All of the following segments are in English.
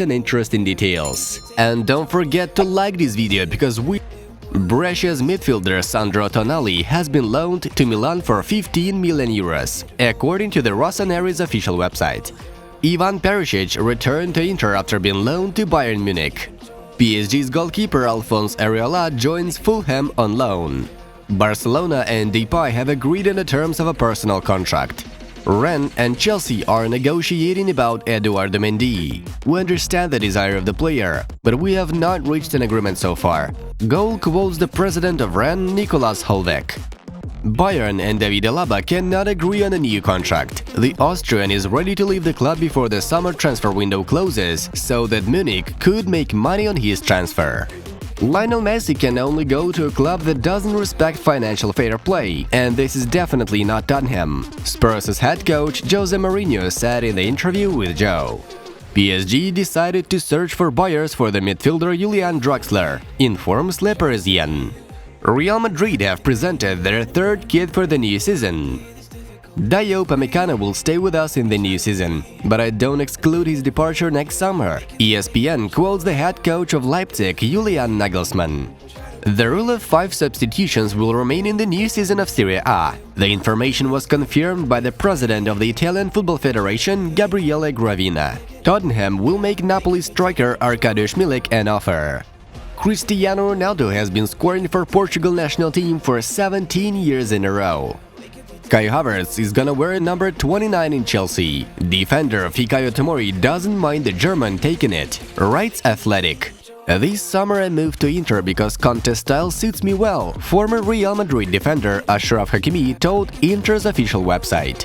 and interesting details. And don't forget to like this video because Brescia's midfielder Sandro Tonali has been loaned to Milan for 15 million euros, according to the Rossoneri's official website. Ivan Perisic returned to Inter after being loaned to Bayern Munich. PSG's goalkeeper Alphonse Areola joins Fulham on loan. Barcelona and Depay have agreed on the terms of a personal contract. Rennes and Chelsea are negotiating about Eduardo Mendy. We understand the desire of the player, but we have not reached an agreement so far. Goal quotes the president of Rennes, Nicolas Holbeck. Bayern and David Alaba cannot agree on a new contract. The Austrian is ready to leave the club before the summer transfer window closes, so that Munich could make money on his transfer. Lionel Messi can only go to a club that doesn't respect financial fair play, and this is definitely not Tottenham, Spurs' head coach Jose Mourinho said in the interview with Joe. PSG decided to search for buyers for the midfielder Julian Draxler, informs Le Parisien. Real Madrid have presented their third kit for the new season. Dayo Upamecano will stay with us in the new season, but I don't exclude his departure next summer, ESPN quotes the head coach of Leipzig, Julian Nagelsmann. The rule of 5 substitutions will remain in the new season of Serie A. The information was confirmed by the president of the Italian Football Federation, Gabriele Gravina. Tottenham will make Napoli striker Arkadiusz Milik an offer. Cristiano Ronaldo has been scoring for Portugal national team for 17 years in a row. Kai Havertz is gonna wear number 29 in Chelsea. Defender Fikayo Tomori doesn't mind the German taking it, writes Athletic. This summer I moved to Inter because contest style suits me well, former Real Madrid defender Achraf Hakimi told Inter's official website.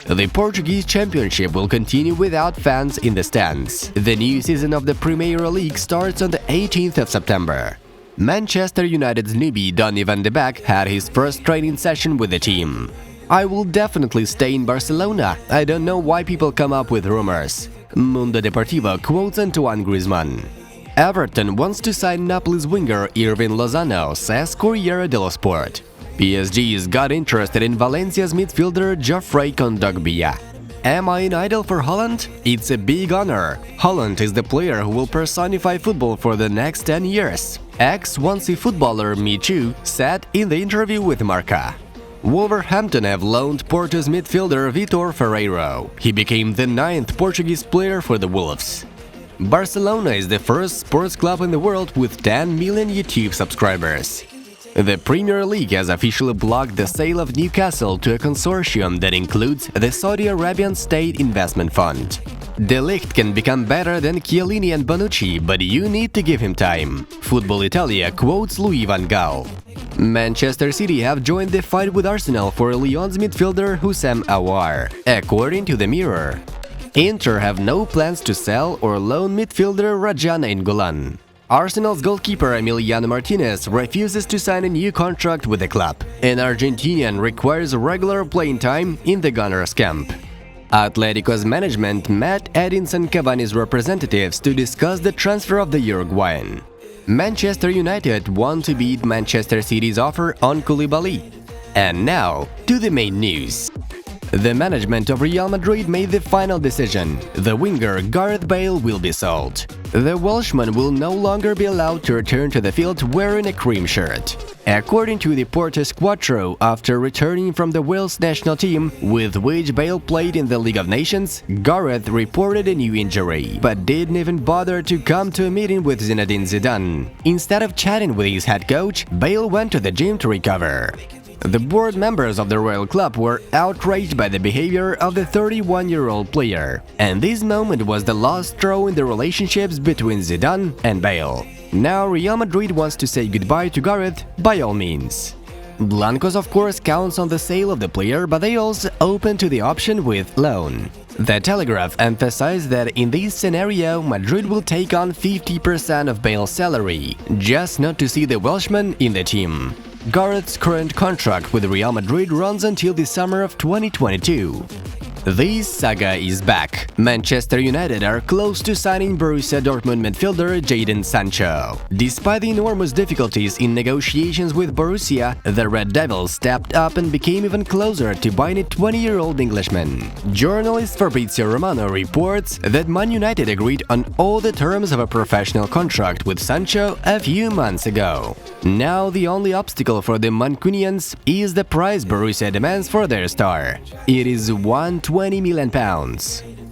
The Portuguese championship will continue without fans in the stands. The new season of the Premier League starts on the 18th of September. Manchester United's newbie Donny van de Beek had his first training session with the team. I will definitely stay in Barcelona. I don't know why people come up with rumors. Mundo Deportivo quotes Antoine Griezmann. Everton wants to sign Napoli's winger Irving Lozano, says Corriere dello Sport. PSG's got interested in Valencia's midfielder Geoffrey Kondogbia. Am I an idol for Holland? It's a big honor. Holland is the player who will personify football for the next 10 years. Ex-Swansea footballer Michu said in the interview with Marca. Wolverhampton have loaned Porto's midfielder Vitor Ferreiro. He became the 9th Portuguese player for the Wolves. Barcelona is the first sports club in the world with 10 million YouTube subscribers. The Premier League has officially blocked the sale of Newcastle to a consortium that includes the Saudi Arabian State Investment Fund. De Ligt can become better than Chiellini and Bonucci, but you need to give him time. Football Italia quotes Louis van Gaal. Manchester City have joined the fight with Arsenal for Lyon's midfielder Houssem Aouar, according to the Mirror. Inter have no plans to sell or loan midfielder Rajan Nainggolan. Arsenal's goalkeeper Emiliano Martinez refuses to sign a new contract with the club. An Argentinian requires regular playing time in the Gunners' camp. Atletico's management met Edinson Cavani's representatives to discuss the transfer of the Uruguayan. Manchester United want to beat Manchester City's offer on Koulibaly. And now, to the main news. The management of Real Madrid made the final decision. The winger Gareth Bale will be sold. The Welshman will no longer be allowed to return to the field wearing a cream shirt. According to the Portes Quattro, after returning from the Wales national team, with which Bale played in the League of Nations, Gareth reported a new injury, but didn't even bother to come to a meeting with Zinedine Zidane. Instead of chatting with his head coach, Bale went to the gym to recover. The board members of the Royal Club were outraged by the behavior of the 31-year-old player, and this moment was the last straw in the relationships between Zidane and Bale. Now Real Madrid wants to say goodbye to Gareth by all means. Blancos of course counts on the sale of the player, but they also open to the option with loan. The Telegraph emphasized that in this scenario, Madrid will take on 50% of Bale's salary, just not to see the Welshman in the team. Gareth's current contract with Real Madrid runs until the summer of 2022. This saga is back. Manchester United are close to signing Borussia Dortmund midfielder Jadon Sancho. Despite the enormous difficulties in negotiations with Borussia, the Red Devils stepped up and became even closer to buying a 20-year-old Englishman. Journalist Fabrizio Romano reports that Man United agreed on all the terms of a professional contract with Sancho a few months ago. Now the only obstacle for the Mancunians is the price Borussia demands for their star. It is £120 million.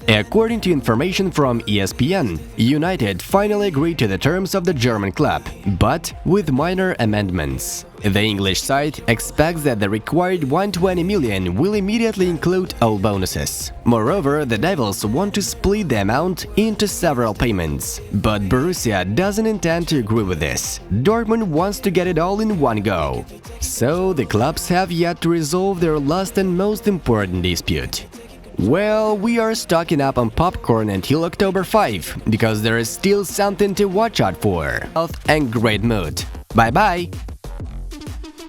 According to information from ESPN, United finally agreed to the terms of the German club, but with minor amendments. The English side expects that the required £120 million will immediately include all bonuses. Moreover, the Devils want to split the amount into several payments, but Borussia doesn't intend to agree with this. Dortmund wants to get it all in one go. So the clubs have yet to resolve their last and most important dispute. Well, we are stocking up on popcorn until October 5, because there is still something to watch out for. Health and great mood. Bye-bye!